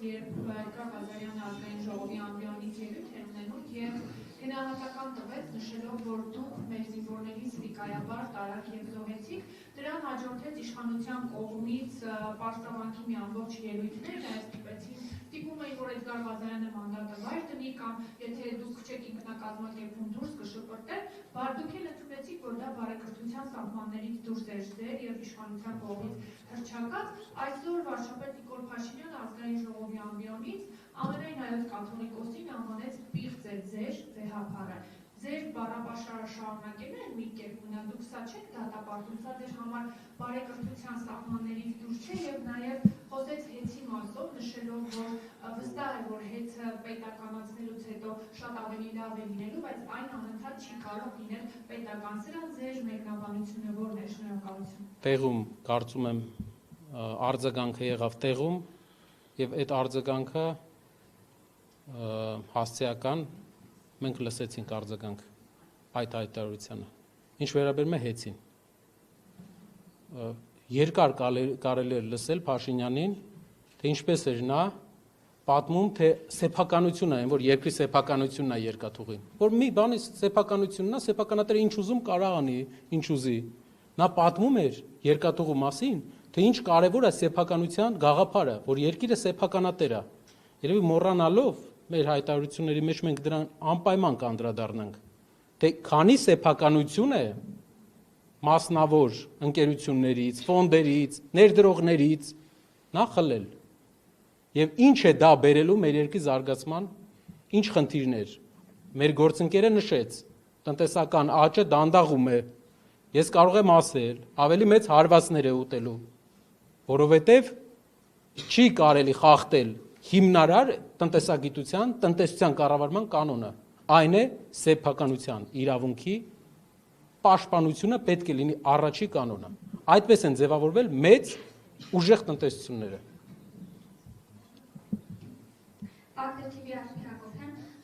երբ Էդգար Ղազարյանը ազգային ժողովի ամբիոնից ելույթ էր ունենում եւ գնահատական տվեց, նշելով, որ դուք մեր զինվորներից վիկայաբար տարաք եւ զոհեցիք, դրան հաջորդեց իշխանության կողմից պաշտպանքի մի ամբողջ ելույթներ, նաեւ ստիպում էին, որ Էդգար Ղազարյանը մանդատը վայր դնի կամ եթե դուք չեք ինքնակազմակերպում դուրս կշպրտել, դուք էլ ընդունեցիք, որ դա բարեկրթության սահմաններից դուրս էր ձեր եւ իշխանության կողմից հռչակած, այսօր վարչապետ Նիկոլ Փաշինյանը ազգային ժողովի ամբիոնից ամենայն հայոց կաթողիկոսին անվանեց պիղծ է ձեր վեհափառը։ Ձեր բառապաշարը շարունակելու են մի կերպ մնալ, դուք սա չեք դատապարտում, սա ձեր համար բարեկրթության սահմաններից դուրս չէ եւ նաեւ խոսեց հեծի մասով, նշելով, որ վստահ է, որ հեծը պետականացնելուց հետո շատ ավելի լավ է լինելու, բայց այն անընդհատ չի կարող լինել պետական։ Սրան ձեր մեկնաբանությունը ո՞րն է, շնորհակալություն։ Տեղում կարծում եմ արձագանքը եղավ տեղում եւ այդ արձագանքը հասցեական մենք լսեցինք արձագանք այդ հայտարարությանը։ Ինչ վերաբերում է հեծին։ Երկար կարելի է լսել Փաշինյանին, թե ինչպես էր նա պատմում, թե սեփականությունն է, որ երկրի սեփականությունն է երկաթուղին։ Որ մի բանի սեփականությունն է, սեփականատերը ինչ ուզում կարող անի, ինչ ուզի։ Նա պատմում էր երկաթուղու մասին, թե ինչ կարևոր է սեփականության գաղափարը, որ երկիրը սեփականատեր է։ Երևի մոռանալով մեր հայտարարությունների մեջ մենք դրան անպայման կանդրադառնանք, թե քանի սեփականություն է մասնավոր ընկերություններից, ֆոնդերից, ներդրողներից նա խլել։ Եվ ինչ է դա բերելու մեր երկրի զարգացման, ինչ խնդիրներ։ Մեր գործընկերը նշեց, տնտեսական աճը դանդաղում է։ Ես կարող եմ ասել, ավելի մեծ հարվածներ է ուտելու, որովհետև չի կարելի խախտել հիմնարար տնտեսագիտության, տնտեսության կառավարման կանոնը, այն է սեփականության իրավունքի պաշտպանությունը պետք է լինի առաջի կանոնը։ Այդպես են ձևավորվել մեծ ուժեղ տնտեսությունները։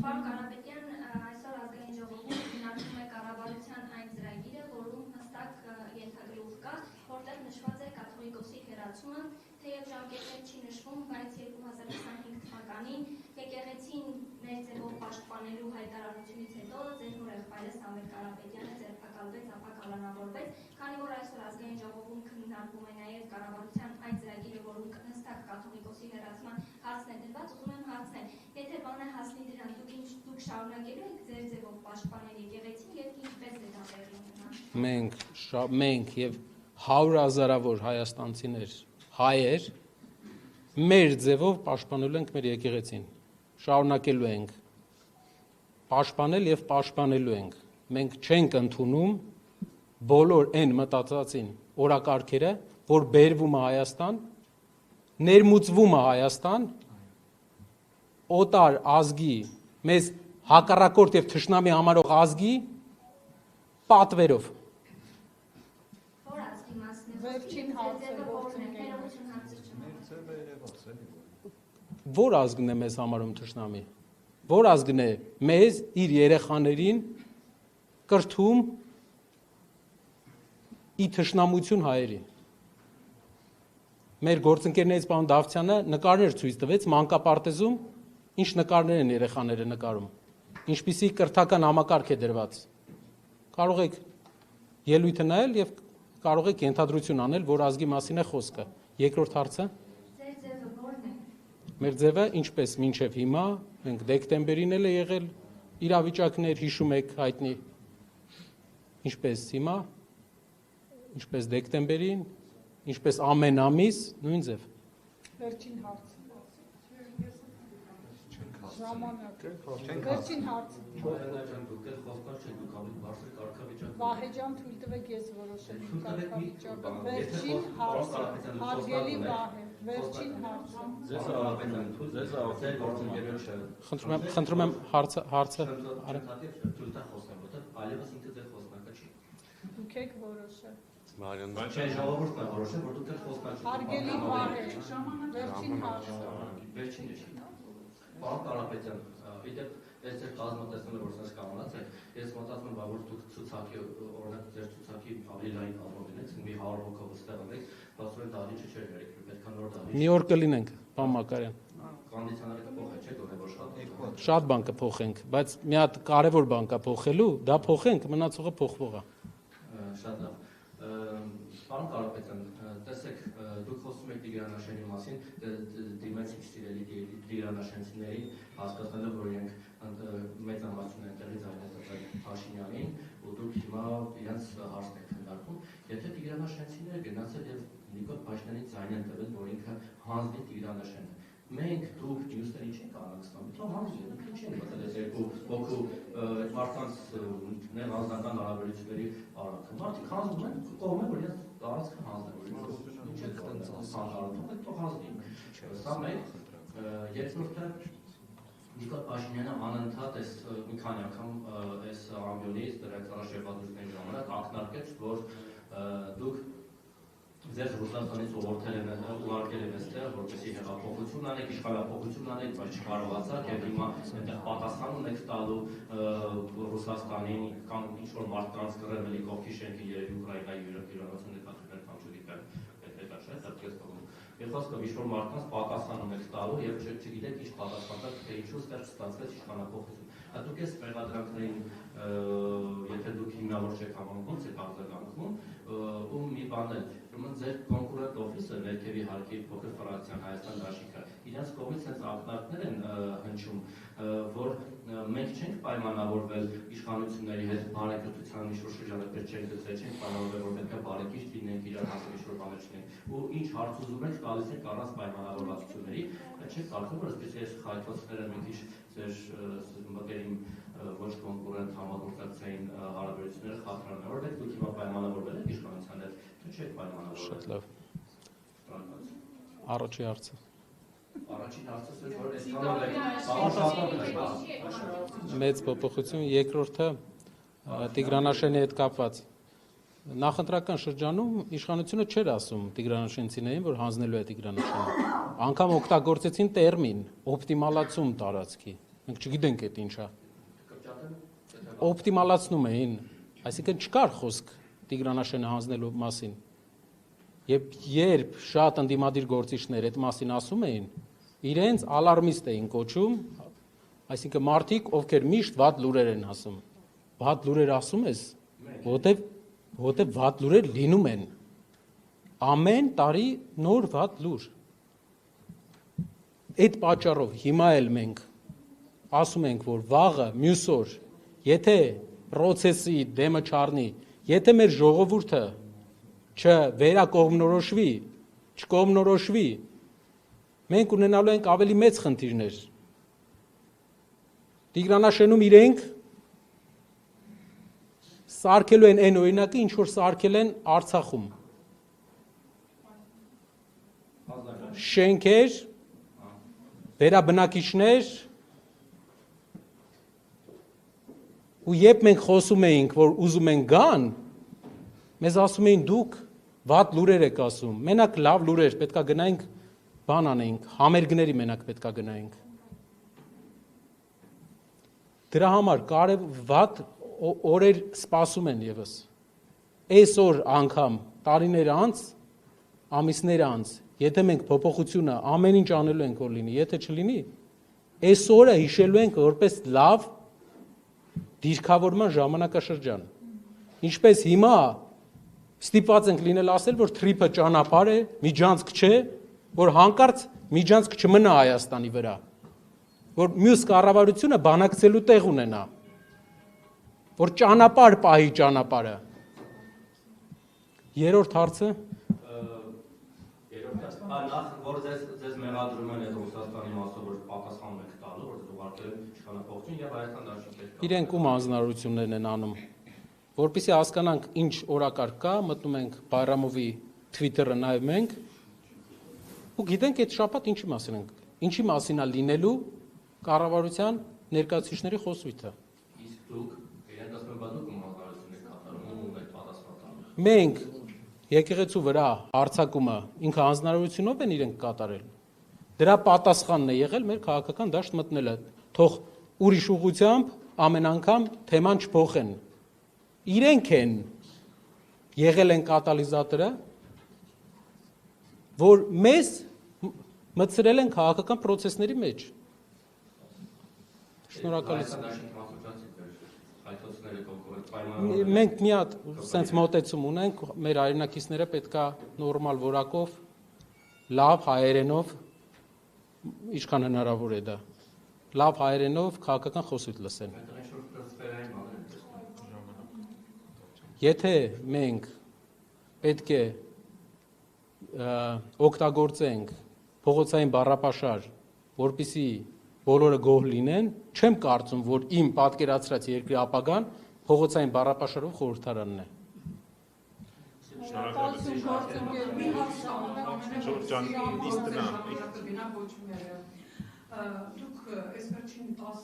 Պարոն Կարապետյան, այսօր ազգային ժողովում քննարկվում է կառավարության այն ծրագիրը, որում հստակ ենթագլուխ կա, որտեղ նշված է կաթողիկոսի հեռացումը, թեև ժամկետներ չի նշվում, բայց 2025 թվականին եկեղեցին մեր ձևով պաշտպանելու հայտարարությունից հետո ձեր հորեղբայրը Սամվել Կարապետյանը ձերբակալվեց, ապա կալանավորվեց, քանի որ այսօր ազգային ժողովում քննարկվում է նաև կառավարության այն ծրագիրը, որում հստակ կաթողիկոսի հեռացման հարցն է դրված, ուզում եմ հարցնել, եթե բանը հասնի դրան, դուք շարունակելու եք ձեր ձևով պաշտպանել եկեղեցին եւ ինչպես է դա տեղի ունենա։ Մենք եւ 100,000-ավոր հայաստանցիներ, հայեր մեր ձևով պաշտպանելու ենք մեր եկեղեցին։ Շարունակելու ենք պաշտպանել եւ պաշտպանելու ենք։ Մենք չենք ընդունում բոլոր այն մտածածին օրակարգերը, որ բերվում է Հայաստան, ներմուծվում է Հայաստան, օտար ազգի, մեզ հակառակորդ եւ թշնամի համարող ազգի պատվերով։ Որ ազգի մասն է։ Վերջին հարցը Որ ազգն է մեզ համարում թշնամի։ Որ ազգն է մեզ իր երեխաներին կրթում ի թշնամություն հայերի։ Մեր գործընկերներից պարոն Դավթյանը նկարներ ցույց տվեց մանկապարտեզում, ինչ նկարներ են երեխաները նկարում, ինչպիսի կրթական համակարգ է դրված։ Կարող եք ելույթը նայել եւ կարող եք ենթադրություն անել, որ ազգի մասին է խոսքը։ Երկրորդ հարցը։ Ձեր ձևը ո՞րն է։ Մեր ձևը ինչպես մինչև հիմա, մենք դեկտեմբերին էլ է եղել իրավիճակներ, հիշում եք հայտնի։ Ինչպես հիմա, ինչպես դեկտեմբերին, ինչպես ամեն ամիս, նույն ձև։ Վերջին հարց։ Ժամանակ։ Վերջին հարց։ Վահե ջան, թույլ տվեք ես որոշեմ կարգավիճակը։ Վերջին հարցը, հարգելի Վահե, վերջին հարցը։ Խնդրում եմ հարցը Դուք եք որոշել։ Ժողովուրդն է որոշել, որ դուք եք խոսքան։ Հարգելի Վահե, վերջին հարցը։ Վերջին է։ Պարոն Կարապետյան, իդեպ ես ձեր կազմատեսնումը որ սենց կամանած է, ես մտածում եմ, որ դուք ցուցակի, օրինակ ձեր ցուցակի ավելի լայն կազմով ունեք, մի 100 հոգով ստեղ ունեք, բացում են դահլիճը չէր ներկրում, այդքան նոր դահլիճ։ մի օր կլինենք, պարոն Մակարյան։ կոնդիցիոները կփոխեք, չէ՞ որ Շատ բան կփոխենք, բայց մի հատ կարևոր բան կա փոխելու, դա փոխենք, մնացողը փոխվող է։ Շատ լավ։ Պարոն Կարապետյան, տեսեք, դուք խոսում եք Տիգրանաշենի մասին, դիմեցիք սիրելի Տիգրանաշենցիներին, հասկացնելով, որ իրենք մեծամասնություն են տեղից այլատել Փաշինյանին, ու դուք հիմա իրենց հարցն եք քննարկում։ Եթե Տիգրանաշենցիները գնացել եւ Նիկոլ Փաշինյանին ձայն են տվել, որ ինքը հանձնի Տիգրանաշենը, մենք դուք մյուսներին չենք անհանգստանում, թող հանձնի, ինքը չեն մտել այս երկու հոգու մարդկանց անձնական հարաբերությունների արանքը։ Մարդիկ հանձնում են, կողմ են, որ իրենց տարածքը հանձնեն, թող հանձնի։ Սա մեկ, երկրորդը Նիկոլ Փաշինյանը անընդհատ մի քանի անգամ այս ամբիոնից դրանց առաջերտվածությունների ժամանակ ակնարկեց, որ դուք ձեր Ռուսաստանից ուղարկել են այստեղ, որպեսզի հեղափոխություն անեք, իշխանափոխություն անեք, բայց չկարողացաք եւ հիմա այնտեղ պատասխան ունեք տալու Ռուսաստանին կամ ինչ-որ մարդկանց կռել Մելիքովքի շենքի երևի Ուկրաինայի հյուրանոցում նկատվել կամ չգիտեմ, դա չէ՞, դա քեզ թվում։ Եվ խոսքով ինչ-որ մարդկանց պատասխան ունեք տալու եւ չգիտեք ինչ պատասխան տալ, թե ինչու ստեղ ստացվեց իշխանափոխություն։ Դուք այս մեղադրանքներին, եթե դուք հիմնավոր չեք համարում, ոնց եք արձագանքում, ու մի բան էլ, ուրեմն ձեր կոնկուրենտ օֆիսը ներքևի հարկի փոքր ֆրանսիան Հայաստան դաշինքը, իրենց կողմից հենց ակնարկներ են հնչում, որ մենք չենք պայմանավորվել իշխանությունների հետ բարեկրթության ինչ-որ շրջանակներ չենք գծել, չենք պայմանավորվել, որ պետք է բարեկիրթ լինենք, իրար հասել ինչ-որ բաներ չունենք, ու ինչ հարց ուզում ենք տալիս ենք առանց պայմանավորվածությունների, չեք կարծում, որ այսպես այս խայտոցները մի քիչ ձեր մտերիմ ոչ կոնկուրենտ համագործակցային հարաբերությունները խաթարան, որովհետև դուք հիմա պայմանավորվել եք իշխանության հետ, թե չեք պայմանավորվել։ Շատ լավ։ Առաջի հարցը։ Առաջին հարցը որ մեծ փոփոխություն, երկրորդը Տիգրանաշենի հետ կապված։ Նախընտրական շրջանում իշխանությունը չէր ասում Տիգրանաշենցիներին, որ հանձնելու է Տիգրանաշենը։ Անգամ օգտագործեցին տերմին օպտիմալացում տարածքի։ Մենք չգիտենք այդ ինչ է։ Օպտիմալացնում էին, այսինքն չկար խոսք Տիգրանաշենը հանձնելու մասին։ Երբ շատ ընդդիմադիր գործիչներ այդ մասին ասում էին, իրենց ալարմիստ էին կոչում, այսինքն մարդիկ, ովքեր միշտ վատ լուրեր են ասում։ Վատ լուրեր ասում ես, որտեվ վատ լուրեր լինում են։ Ամեն տարի նոր վատ լուր։ Այդ պատճառով հիմա էլ մենք ասում ենք, որ վաղը, մյուս օր, եթե պրոցեսի դեմը չառնի, եթե մեր ժողովուրդը չվերակողմնորոշվի, չկողմնորոշվի, մենք ունենալու ենք ավելի մեծ խնդիրներ։ Տիգրանաշենում իրենք սարքելու են այն օրինակը, ինչ որ սարքել են Արցախում։ Շենքեր, վերաբնակիչներ, ու երբ մենք խոսում էինք, որ ուզում են գան, մեզ ասում էին դուք վատ լուրեր եք ասում, մենակ լավ լուրեր, պետքա գնայինք բան անեինք, համերգների մենակ պետքա գնայինք։ Դրա համար վատ օրեր սպասում են եւս։ Այսօր անգամ տարիներ անց, ամիսներ անց, եթե մենք փոփոխությունը ամեն ինչ անելու ենք որ լինի, եթե չլինի, այսօրը հիշելու ենք որպես լավ դիրքավորման ժամանակաշրջան։ Ինչպես հիմա ստիպված ենք լինել ասել, որ թրիփը ճանապարհ է, միջանցք չէ, որ հանկարծ միջանցք չմնա Հայաստանի վրա, որ մյուս կառավարությունը բանակցելու տեղ ունենա, որ ճանապարհ պահի ճանապարհը։ Երրորդ հարցը նախ որ ձեզ մեղադրում են Ռուսաստանի մասով որ պատասխանում եք տալու, որ ուղարկել են իշխանափոխություն եւ Հայաստան դաշինքեր։ Իրենք ում հանձնարարություններն են անում, որպեսզի հասկանանք ինչ օրակարգ կա, մտնում ենք Բայրամովի Twitter-ը նայում ենք ու գիտենք այդ շաբաթ ինչի մասին է լինելու կառավարության ներկայացուցիչների խոսույթը։ Իսկ դուք իրենք ասում են բադուկ ում հանձնարարություն եք կատարում, ում եք պատասխան տալու։ Մենք եկեղեցու վրա հարձակումը ինքը հանձնարարությունով են իրենք կատարել։ Դրա պատասխանն է եղել մեր քաղաքական դաշտ մտնելը։ Թող ուրիշ ուղղությամբ ամեն անգամ թեման չփոխեն։ Իրենք են եղել են կատալիզատորը, որ մտցրել են քաղաքական process-ների մեջ։ Շնորհակալություն։ Մենք մի հատ sense մոտեցում ունենք, մեր հայրենակիցները պետքա նորմալ որակով, լավ հայերենով, ինչքան հնարավոր է դա, լավ հայերենով քաղաքական խոսույթ լսեն։ Եթե մենք պետք է օգտագործենք փողոցային բառապաշար, որպեսզի բոլորը գոհ լինեն, չեմ կարծում, որ իմ պատկերացրած երկրի ապագան փողոցային բառապաշարով խորհրդարանն է։ Դուք այս վերջին 10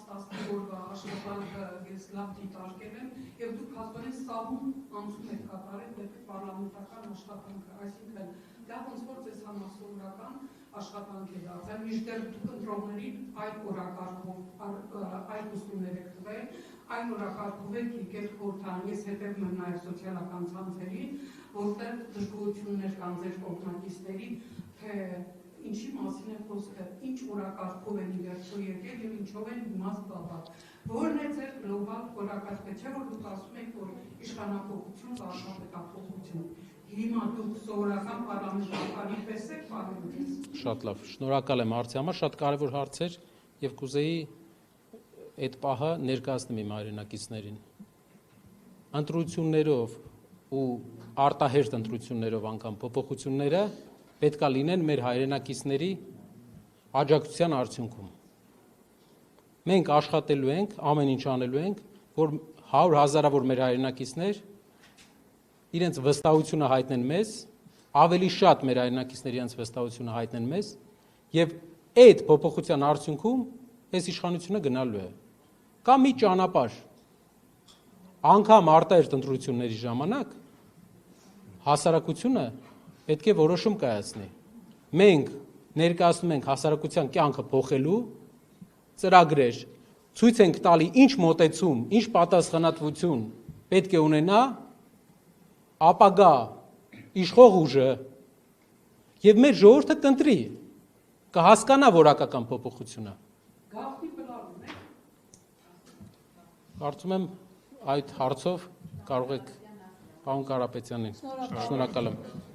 օրվա աշխատանքը ես լավ դիտարկել եմ եւ դուք հաստատեն սահուն անցում եք կատարել դեպի պարլամենտական աշխատանքը, այսինքն դա ոնց որ ձեզ համասովորական աշխատանք է դարձել, մինչդեռ դուք ընտրողներին այդ օրակարգով այդ ուսումներ եք տվել, այն օրակարգով եք եկել խորհրդարան, ես հետևում եմ նաեւ սոցիալական ցանցերին, որտեղ դժգոհություններ կան ձեր կողմնակիցների, թե ինչի մասին է խոսքը, ինչ օրակարգով են իվերջո եկել եւ ինչով են հիմա զբաղված։ Որն է ձեր գլոբալ օրակարգը, չէ՞ որ դուք ասում եք, որ իշխանապողություն, վարչապետափոխություն։ Հիմա դուք սովորական պարլամենտարանի պես եք պարունակել։ Շատ լավ, շնորհակալ եմ հարցի համար, շատ կարևոր հարց էր եւ կուզեի այդ պահը ներկայացնեմ իմ հայրենակիցներին։ Ընտրություններով ու արտահերթ ընտրություններով անգամ փոփոխությունները պետք է լինեն մեր հայրենակիցների աջակցության արդյունքում։ Մենք աշխատելու ենք, ամեն ինչ անելու ենք, որ 100,000-ավոր մեր հայրենակիցներ իրենց վստահությունը հայտնեն մեզ, ավելի շատ մեր հայրենակիցներ իրենց վստահությունը հայտնեն մեզ, եւ այդ փոփոխության արդյունքում այս իշխանությունը գնալու է։ Կա մի ճանապարհ, անգամ արտահերթ ընտրությունների ժամանակ հասարակությունը պետք է որոշում կայացնի։ Մենք ներկայացնում ենք հասարակության կյանքը փոխելու ծրագրեր, ցույց ենք տալի ինչ մոտեցում, ինչ պատասխանատվություն պետք է ունենա ապագա իշխող ուժը եւ մեր ժողովուրդը կընտրի, կհասկանա որակական փոփոխությունը։ Գաղտնի պլանում եք։ Կարծում եմ այդ հարցով կարող եք պարոն Կարապետյանին։ Շնորհակալ եմ։